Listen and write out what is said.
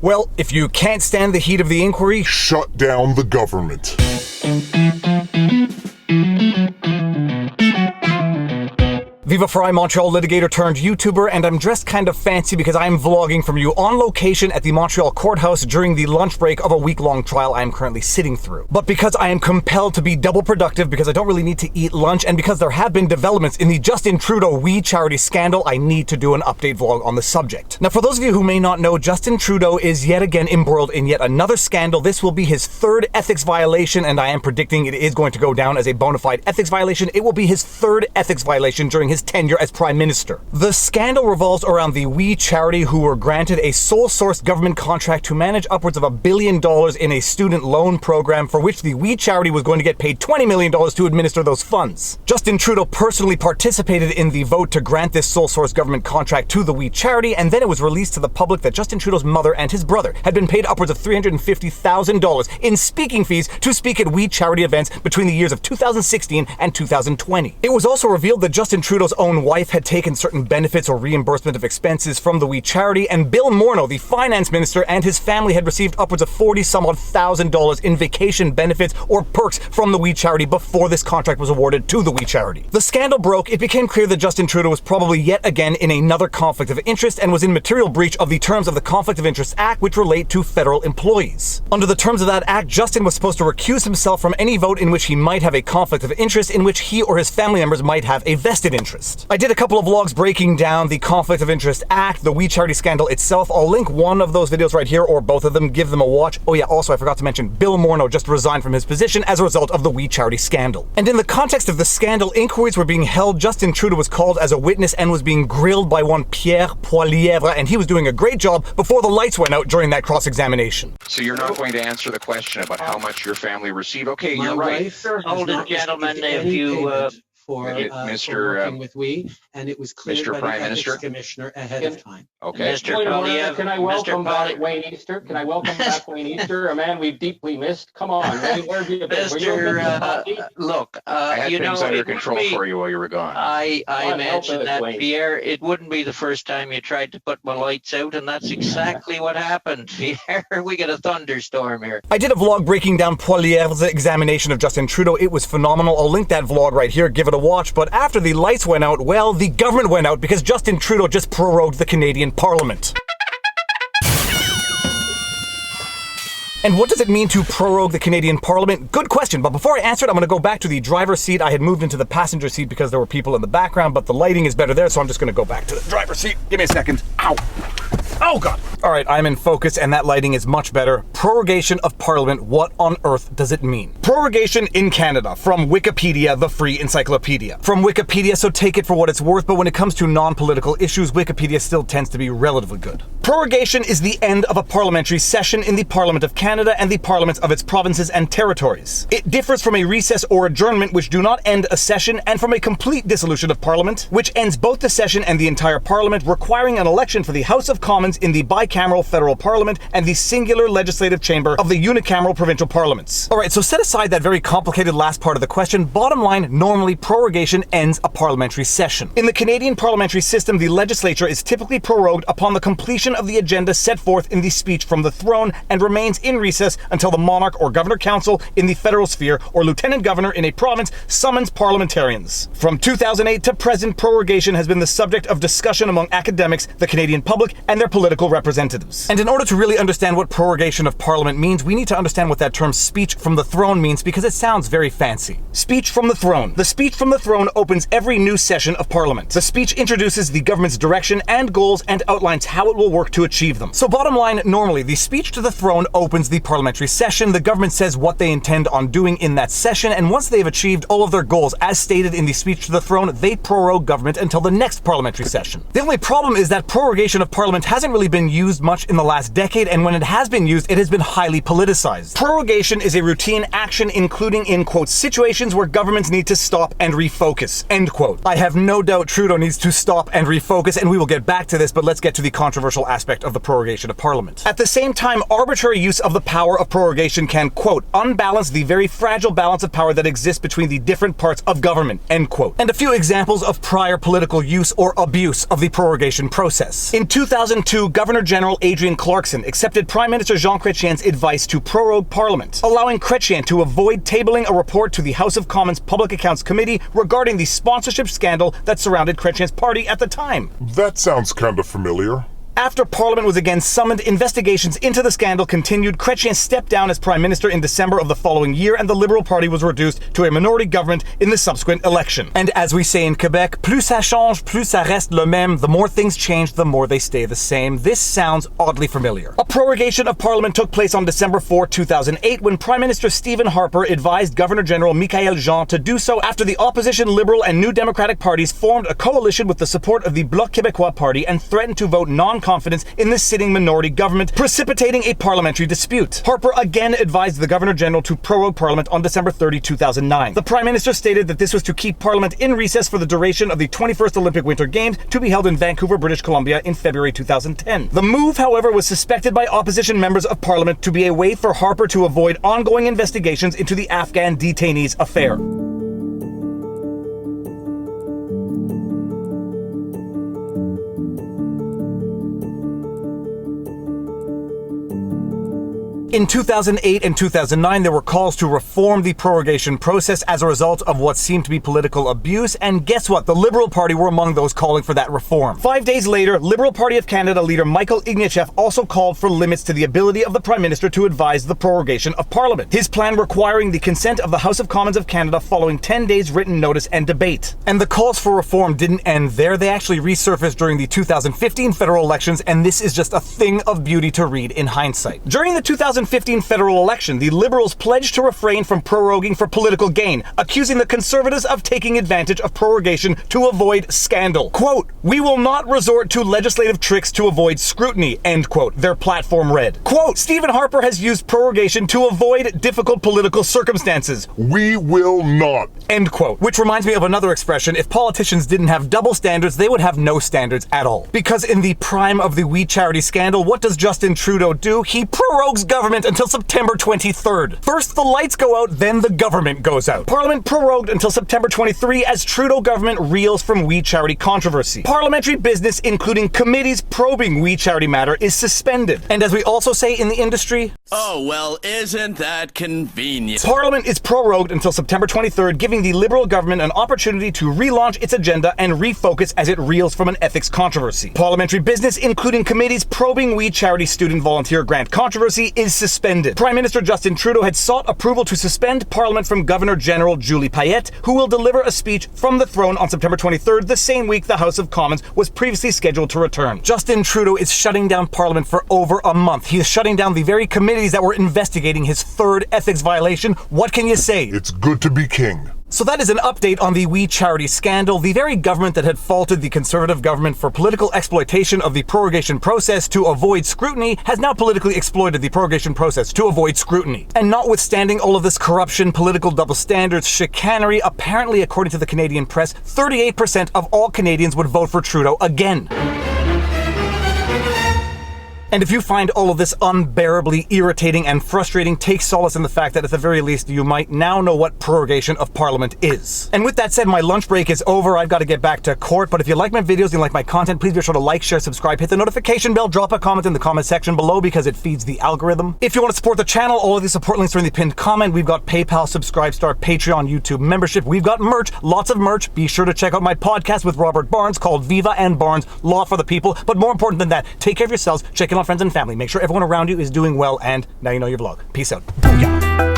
Well, if you can't stand the heat of the inquiry, shut down the government. Viva Frei, Montreal litigator turned YouTuber, and I'm dressed kind of fancy because I'm vlogging from you on location at the Montreal courthouse during the lunch break of a week-long trial I am currently sitting through. But because I am compelled to be double productive because I don't really need to eat lunch, and because there have been developments in the Justin Trudeau We Charity scandal, I need to do an update vlog on the subject. Now, for those of you who may not know, Justin Trudeau is yet again embroiled in yet another scandal. This will be his third ethics violation, and I am predicting it is going to go down as a bona fide ethics violation. It will be his third ethics violation during his tenure as Prime Minister. The scandal revolves around the We Charity, who were granted a sole source government contract to manage upwards of $1 billion in a student loan program for which the We Charity was going to get paid $20 million to administer those funds. Justin Trudeau personally participated in the vote to grant this sole source government contract to the We Charity, and then it was released to the public that Justin Trudeau's mother and his brother had been paid upwards of $350,000 in speaking fees to speak at We Charity events between the years of 2016 and 2020. It was also revealed that Justin Trudeau's own wife had taken certain benefits or reimbursement of expenses from the We Charity, and Bill Morneau, the finance minister, and his family had received upwards of $40,000 in vacation benefits or perks from the We Charity before this contract was awarded to the We Charity. The scandal broke. It became clear that Justin Trudeau was probably yet again in another conflict of interest and was in material breach of the terms of the Conflict of Interest Act, which relate to federal employees. Under the terms of that act, Justin was supposed to recuse himself from any vote in which he might have a conflict of interest in which he or his family members might have a vested interest. I did a couple of vlogs breaking down the Conflict of Interest Act, the We Charity scandal itself. I'll link one of those videos right here, or both of them. Give them a watch. Oh yeah, also I forgot to mention, Bill Morneau just resigned from his position as a result of the We Charity scandal. And in the context of the scandal, inquiries were being held. Justin Trudeau was called as a witness and was being grilled by one Pierre Poilievre, and he was doing a great job before the lights went out during that cross-examination. So you're not going to answer the question about how much your family received? Okay, you're right. Hold it, gentlemen, if you... For working with We, and it was cleared by the Ethics Commissioner ahead of time. Okay. Mr. Poilievre, can I welcome back Wayne Easter? Can I welcome back Wayne Easter, a man we've deeply missed? Come on, Wayne, where have you been? Look, I had things under control for you while you were gone. I imagine that, Pierre, it wouldn't be the first time you tried to put my lights out, and that's exactly what happened, Pierre. We get a thunderstorm here. I did a vlog breaking down Poilievre's examination of Justin Trudeau. It was phenomenal. I'll link that vlog right here. Give it a watch. But after the lights went out, well, the government went out because Justin Trudeau just prorogued the Canadian Parliament. And what does it mean to prorogue the Canadian Parliament? Good question, but before I answer it, I'm going to go back to the driver's seat. I had moved into the passenger seat because there were people in the background, but the lighting is better there, so I'm just going to go back to the driver's seat. Give me a second. Ow! Oh God! All right, I'm in focus and that lighting is much better. Prorogation of Parliament, what on earth does it mean? Prorogation in Canada, from Wikipedia, the free encyclopedia. From Wikipedia, so take it for what it's worth, but when it comes to non-political issues, Wikipedia still tends to be relatively good. Prorogation is the end of a parliamentary session in the Parliament of Canada and the parliaments of its provinces and territories. It differs from a recess or adjournment, which do not end a session, and from a complete dissolution of Parliament, which ends both the session and the entire Parliament, requiring an election for the House of Commons in the bicameral federal parliament and the singular legislative chamber of the unicameral provincial parliaments. Alright, so set aside that very complicated last part of the question. Bottom line, normally prorogation ends a parliamentary session. In the Canadian parliamentary system, the legislature is typically prorogued upon the completion of the agenda set forth in the speech from the throne and remains in recess until the monarch or governor council in the federal sphere or lieutenant governor in a province summons parliamentarians. From 2008 to present, prorogation has been the subject of discussion among academics, the Canadian public, and their political representatives. And in order to really understand what prorogation of Parliament means, we need to understand what that term speech from the throne means, because it sounds very fancy. Speech from the throne. The speech from the throne opens every new session of Parliament. The speech introduces the government's direction and goals and outlines how it will work to achieve them. So bottom line, normally the speech to the throne opens the parliamentary session. The government says what they intend on doing in that session, and once they've achieved all of their goals as stated in the speech to the throne, they prorogue government until the next parliamentary session. The only problem is that prorogation of Parliament hasn't really been used much in the last decade, and when it has been used, it has been highly politicized. Prorogation is a routine action including in quote situations where governments need to stop and refocus, end quote. I have no doubt Trudeau needs to stop and refocus, and we will get back to this, but let's get to the controversial aspect of the prorogation of Parliament. At the same time, arbitrary use of the power of prorogation can quote unbalance the very fragile balance of power that exists between the different parts of government, end quote. And a few examples of prior political use or abuse of the prorogation process. In 2002, 2022, Governor-General Adrian Clarkson accepted Prime Minister Jean Chrétien's advice to prorogue Parliament, allowing Chrétien to avoid tabling a report to the House of Commons Public Accounts Committee regarding the sponsorship scandal that surrounded Chrétien's party at the time. That sounds kind of familiar. After Parliament was again summoned, investigations into the scandal continued. Chrétien stepped down as Prime Minister in December of the following year, and the Liberal Party was reduced to a minority government in the subsequent election. And as we say in Quebec, plus ça change, plus ça reste le même. The more things change, the more they stay the same. This sounds oddly familiar. A prorogation of Parliament took place on December 4, 2008, when Prime Minister Stephen Harper advised Governor-General Michael Jean to do so after the opposition Liberal and New Democratic parties formed a coalition with the support of the Bloc Québécois party and threatened to vote non-confidence in the sitting minority government, precipitating a parliamentary dispute. Harper again advised the Governor-General to prorogue Parliament on December 30, 2009. The Prime Minister stated that this was to keep Parliament in recess for the duration of the 21st Olympic Winter Games to be held in Vancouver, British Columbia in February 2010. The move, however, was suspected by opposition members of Parliament to be a way for Harper to avoid ongoing investigations into the Afghan detainees affair. In 2008 and 2009, there were calls to reform the prorogation process as a result of what seemed to be political abuse, and guess what? The Liberal Party were among those calling for that reform. 5 days later, Liberal Party of Canada leader Michael Ignatieff also called for limits to the ability of the Prime Minister to advise the prorogation of Parliament, his plan requiring the consent of the House of Commons of Canada following 10 days written notice and debate. And the calls for reform didn't end there. They actually resurfaced during the 2015 federal elections, and this is just a thing of beauty to read in hindsight. During the 2015 federal election, the Liberals pledged to refrain from proroguing for political gain, accusing the Conservatives of taking advantage of prorogation to avoid scandal. Quote, "We will not resort to legislative tricks to avoid scrutiny," end quote, their platform read. Quote, "Stephen Harper has used prorogation to avoid difficult political circumstances. We will not." End quote. Which reminds me of another expression: if politicians didn't have double standards, they would have no standards at all. Because in the prime of the We Charity scandal, what does Justin Trudeau do? He prorogues government until September 23rd. First the lights go out, then the government goes out. Parliament prorogued until September 23 as Trudeau government reels from We Charity controversy. Parliamentary business, including committees probing We Charity matter, is suspended. And as we also say in the industry, oh, well, isn't that convenient? Parliament is prorogued until September 23rd, giving the Liberal government an opportunity to relaunch its agenda and refocus as it reels from an ethics controversy. Parliamentary business, including committees probing We Charity student volunteer grant controversy, is suspended. Prime Minister Justin Trudeau had sought approval to suspend Parliament from Governor-General Julie Payette, who will deliver a speech from the throne on September 23rd, the same week the House of Commons was previously scheduled to return. Justin Trudeau is shutting down Parliament for over a month. He is shutting down the very committees that were investigating his third ethics violation. What can you say? It's good to be king. So that is an update on the We Charity scandal. The very government that had faulted the Conservative government for political exploitation of the prorogation process to avoid scrutiny has now politically exploited the prorogation process to avoid scrutiny. And notwithstanding all of this corruption, political double standards, chicanery, apparently according to the Canadian press, 38% of all Canadians would vote for Trudeau again. And if you find all of this unbearably irritating and frustrating, take solace in the fact that at the very least you might now know what prorogation of Parliament is. And with that said, my lunch break is over. I've got to get back to court, but if you like my videos and you like my content, please be sure to like, share, subscribe, hit the notification bell, drop a comment in the comment section below because it feeds the algorithm. If you want to support the channel, all of the support links are in the pinned comment. We've got PayPal, Subscribestar, Patreon, YouTube membership. We've got merch, lots of merch. Be sure to check out my podcast with Robert Barnes called Viva and Barnes, Law for the People. But more important than that, take care of yourselves, check in on friends and family, make sure everyone around you is doing well, and now you know your vlog. Peace out. Booyah.